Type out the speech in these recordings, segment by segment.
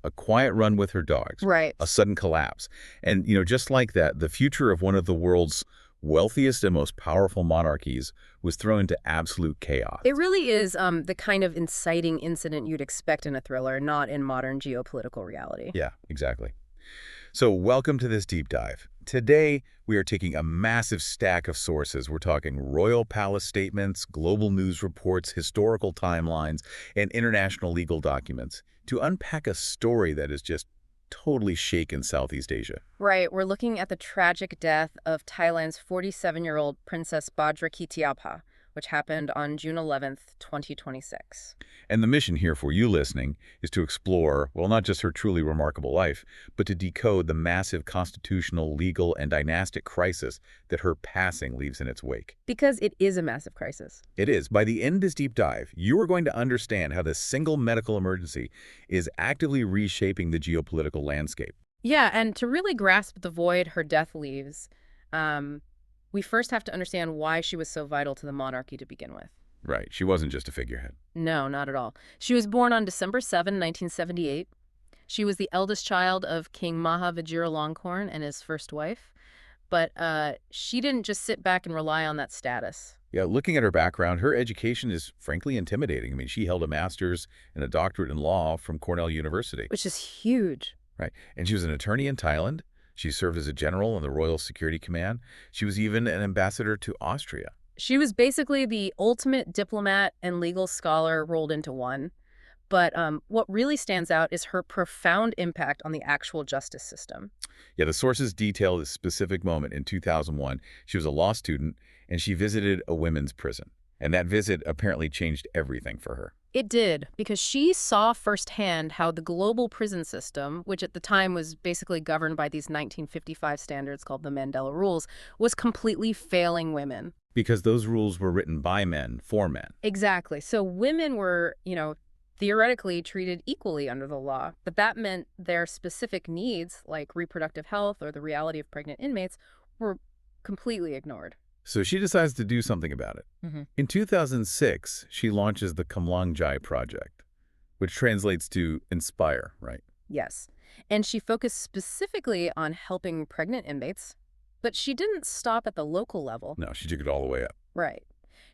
a quiet run with her dogs, Right. a sudden collapse. And, just like that, the future of one of the world's wealthiest and most powerful monarchies was thrown into absolute chaos. It really is the kind of inciting incident you'd expect in a thriller, not in modern geopolitical reality. Yeah, exactly. So welcome to this deep dive. Today, we are taking a massive stack of sources. We're talking royal palace statements, global news reports, historical timelines, and international legal documents to unpack a story that has just totally shaken Southeast Asia. Right. We're looking at the tragic death of Thailand's 47-year-old Princess Bajrakitiyabha, which happened on June 11th, 2026. And the mission here for you listening is to explore, well, not just her truly remarkable life, but to decode the massive constitutional, legal, and dynastic crisis that her passing leaves in its wake. Because it is a massive crisis. It is. By the end of this deep dive, you are going to understand how this single medical emergency is actively reshaping the geopolitical landscape. Yeah, and to really grasp the void her death leaves, we first have to understand why she was so vital to the monarchy to begin with. Right. She wasn't just a figurehead. No, not at all. She was born on December 7, 1978. She was the eldest child of King Maha Vajiralongkorn and his first wife. But she didn't just sit back and rely on that status. Yeah, looking at her background, her education is frankly intimidating. I mean, she held a master's and a doctorate in law from Cornell University. Which is huge. Right. And she was an attorney in Thailand. She served as a general in the Royal Security Command. She was even an ambassador to Austria. She was basically the ultimate diplomat and legal scholar rolled into one. But what really stands out is her profound impact on the actual justice system. Yeah, the sources detail this specific moment in 2001. She was a law student, and she visited a women's prison. And that visit apparently changed everything for her. It did, because she saw firsthand how the global prison system, which at the time was basically governed by these 1955 standards called the Mandela Rules, was completely failing women. Because those rules were written by men, for men. Exactly. So women were, theoretically treated equally under the law, but that meant their specific needs, like reproductive health or the reality of pregnant inmates, were completely ignored. So she decides to do something about it. In 2006, she launches the Kamlangjai Project, which translates to inspire, right? Yes. And she focused specifically on helping pregnant inmates, but she didn't stop at the local level. No, she took it all the way up. Right.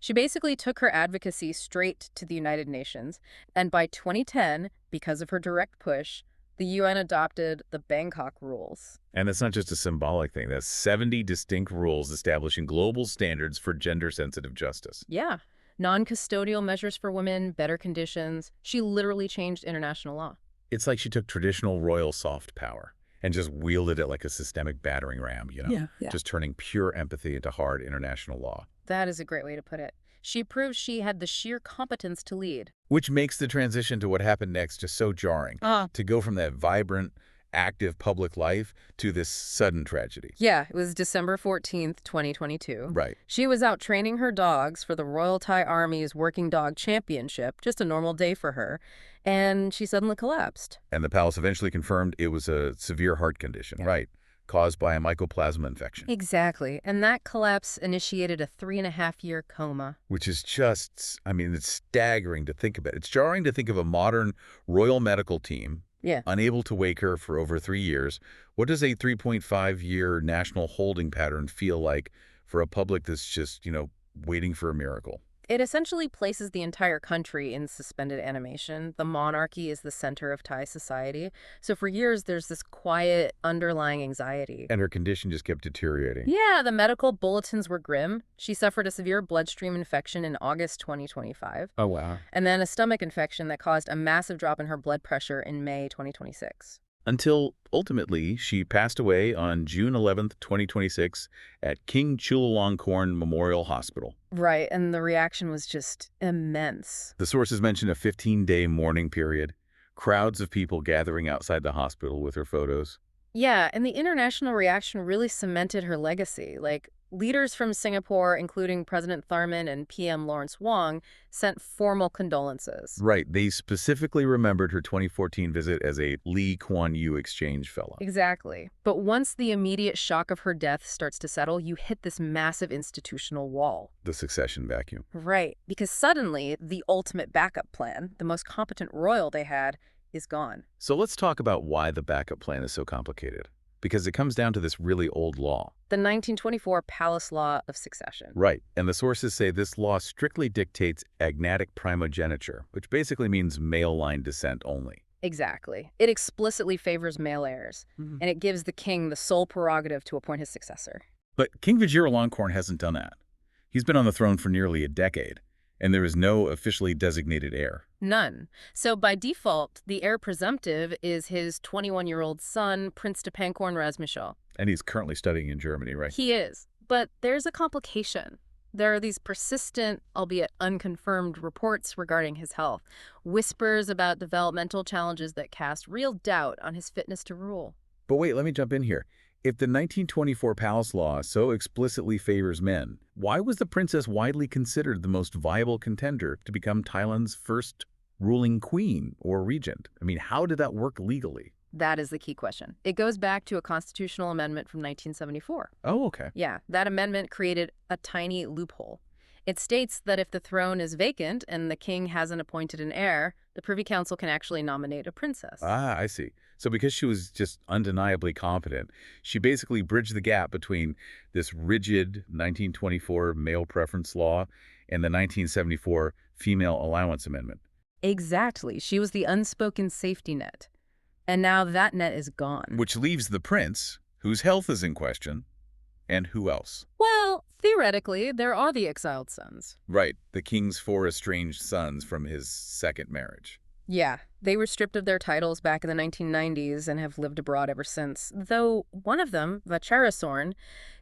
She basically took her advocacy straight to the United Nations, and by 2010, because of her direct push, the UN adopted the Bangkok Rules. And that's not just a symbolic thing. That's 70 distinct rules establishing global standards for gender-sensitive justice. Yeah. Non-custodial measures for women, better conditions. She literally changed international law. It's like she took traditional royal soft power and just wielded it like a systemic battering ram, Yeah. just turning pure empathy into hard international law. That is a great way to put it. She proved she had the sheer competence to lead. Which makes the transition to what happened next just so jarring. To go from that vibrant, active public life to this sudden tragedy. Yeah, it was December 14th, 2022. Right. She was out training her dogs for the Royal Thai Army's Working Dog Championship, just a normal day for her, and she suddenly collapsed. And the palace eventually confirmed it was a severe heart condition, right, caused by a mycoplasma infection. Exactly. And that collapse initiated a 3.5-year coma. Which is just, it's staggering to think about. It's jarring to think of a modern royal medical team unable to wake her for over 3 years. What does a 3.5-year national holding pattern feel like for a public that's just, waiting for a miracle? It essentially places the entire country in suspended animation. The monarchy is the center of Thai society. So for years, there's this quiet underlying anxiety. And her condition just kept deteriorating. Yeah, the medical bulletins were grim. She suffered a severe bloodstream infection in August 2025. Oh, wow. And then a stomach infection that caused a massive drop in her blood pressure in May 2026. Until, ultimately, she passed away on June 11th, 2026 at King Chulalongkorn Memorial Hospital. Right, and the reaction was just immense. The sources mention a 15-day mourning period, crowds of people gathering outside the hospital with her photos. Yeah, and the international reaction really cemented her legacy. Like, leaders from Singapore, including President Tharman and PM Lawrence Wong, sent formal condolences. Right. They specifically remembered her 2014 visit as a Lee Kuan Yew Exchange Fellow. Exactly. But once the immediate shock of her death starts to settle, you hit this massive institutional wall. The succession vacuum. Right. Because suddenly, the ultimate backup plan, the most competent royal they had, is gone. So let's talk about why the backup plan is so complicated. Because it comes down to this really old law. The 1924 Palace Law of Succession. Right, and the sources say this law strictly dictates agnatic primogeniture, which basically means male line descent only. Exactly. It explicitly favors male heirs, and it gives the king the sole prerogative to appoint his successor. But King Vajiralongkorn hasn't done that. He's been on the throne for nearly a decade, and there is no officially designated heir. None. So by default, the heir presumptive is his 21-year-old son, Prince Dipangkorn Razmishal. And he's currently studying in Germany, right? He is. But there's a complication. There are these persistent, albeit unconfirmed, reports regarding his health, whispers about developmental challenges that cast real doubt on his fitness to rule. But wait, let me jump in here. If the 1924 Palace Law so explicitly favors men, why was the princess widely considered the most viable contender to become Thailand's first ruling queen or regent? I mean, how did that work legally? That is the key question. It goes back to a constitutional amendment from 1974. Oh, okay. Yeah, that amendment created a tiny loophole. It states that if the throne is vacant and the king hasn't appointed an heir, the Privy Council can actually nominate a princess. Ah, I see. So because she was just undeniably competent, she basically bridged the gap between this rigid 1924 male preference law and the 1974 Female Allowance Amendment. Exactly. She was the unspoken safety net. And now that net is gone. Which leaves the prince, whose health is in question, and who else? Well, theoretically, there are the exiled sons. Right, the king's 4 estranged sons from his second marriage. Yeah, they were stripped of their titles back in the 1990s and have lived abroad ever since. Though one of them, Vajiralongkorn,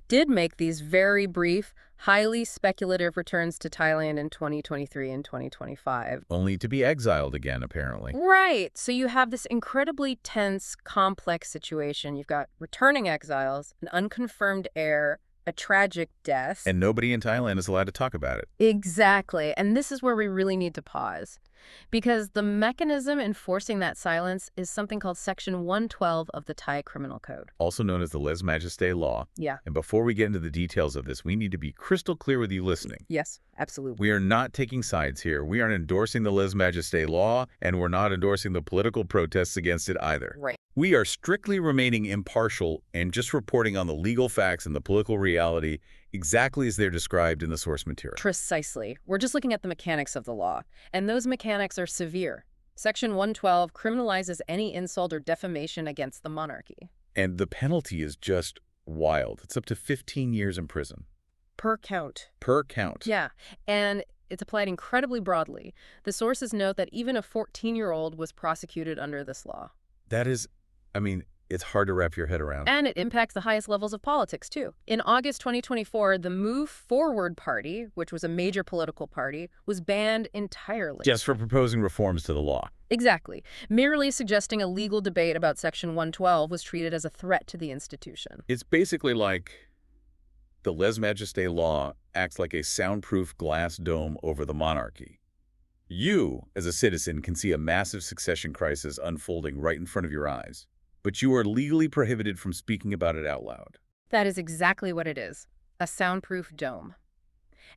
did make these very brief, highly speculative returns to Thailand in 2023 and 2025. Only to be exiled again, apparently. Right. So you have this incredibly tense, complex situation. You've got returning exiles, an unconfirmed heir, a tragic death. And nobody in Thailand is allowed to talk about it. Exactly. And this is where we really need to pause. Because the mechanism enforcing that silence is something called Section 112 of the Thai Criminal Code. Also known as the lèse-majesté law. Yeah. And before we get into the details of this, we need to be crystal clear with you listening. Yes, absolutely. We are not taking sides here. We aren't endorsing the lèse-majesté law, and we're not endorsing the political protests against it either. Right. We are strictly remaining impartial and just reporting on the legal facts and the political reality exactly as they're described in the source material. Precisely. We're just looking at the mechanics of the law, and those mechanics are severe. Section 112 criminalizes any insult or defamation against the monarchy. And the penalty is just wild. It's up to 15 years in prison. Per count. Per count. Yeah, and it's applied incredibly broadly. The sources note that even a 14-year-old was prosecuted under this law. That is, I mean, it's hard to wrap your head around. And it impacts the highest levels of politics, too. In August 2024, the Move Forward Party, which was a major political party, was banned entirely. Just for proposing reforms to the law. Exactly. Merely suggesting a legal debate about Section 112 was treated as a threat to the institution. It's basically like the lèse-majesté law acts like a soundproof glass dome over the monarchy. You, as a citizen, can see a massive succession crisis unfolding right in front of your eyes. But you are legally prohibited from speaking about it out loud. That is exactly what it is. A soundproof dome.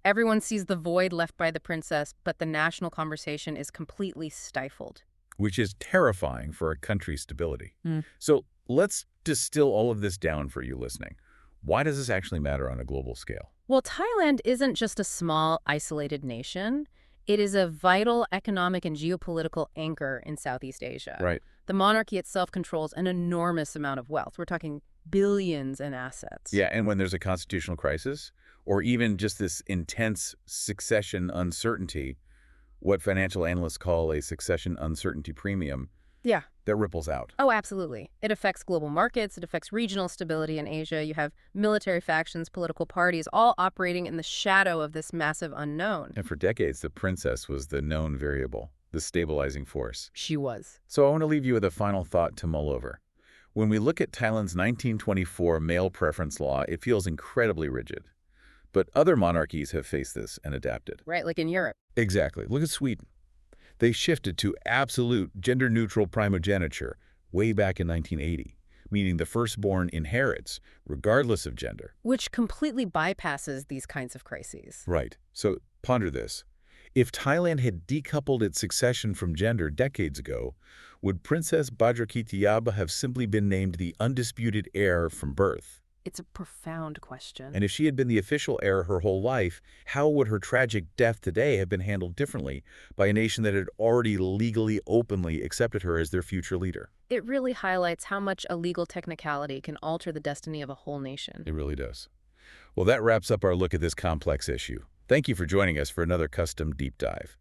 Everyone sees the void left by the princess, but the national conversation is completely stifled. Which is terrifying for a country's stability. So let's distill all of this down for you listening. Why does this actually matter on a global scale? Well, Thailand isn't just a small, isolated nation. It is a vital economic and geopolitical anchor in Southeast Asia. Right. The monarchy itself controls an enormous amount of wealth. We're talking billions in assets. Yeah, and when there's a constitutional crisis, or even just this intense succession uncertainty, what financial analysts call a succession uncertainty premium, Yeah. that ripples out. Oh, absolutely. It affects global markets. It affects regional stability in Asia. You have military factions, political parties, all operating in the shadow of this massive unknown. And for decades, the princess was the known variable, the stabilizing force. She was. So I want to leave you with a final thought to mull over. When we look at Thailand's 1924 male preference law, it feels incredibly rigid. But other monarchies have faced this and adapted. Right, like in Europe. Exactly. Look at Sweden. They shifted to absolute gender-neutral primogeniture way back in 1980, meaning the firstborn inherits, regardless of gender. Which completely bypasses these kinds of crises. Right. So ponder this. If Thailand had decoupled its succession from gender decades ago, would Princess Bajrakitiyabha have simply been named the undisputed heir from birth? It's a profound question. And if she had been the official heir her whole life, how would her tragic death today have been handled differently by a nation that had already legally, openly accepted her as their future leader? It really highlights how much a legal technicality can alter the destiny of a whole nation. It really does. Well, that wraps up our look at this complex issue. Thank you for joining us for another custom deep dive.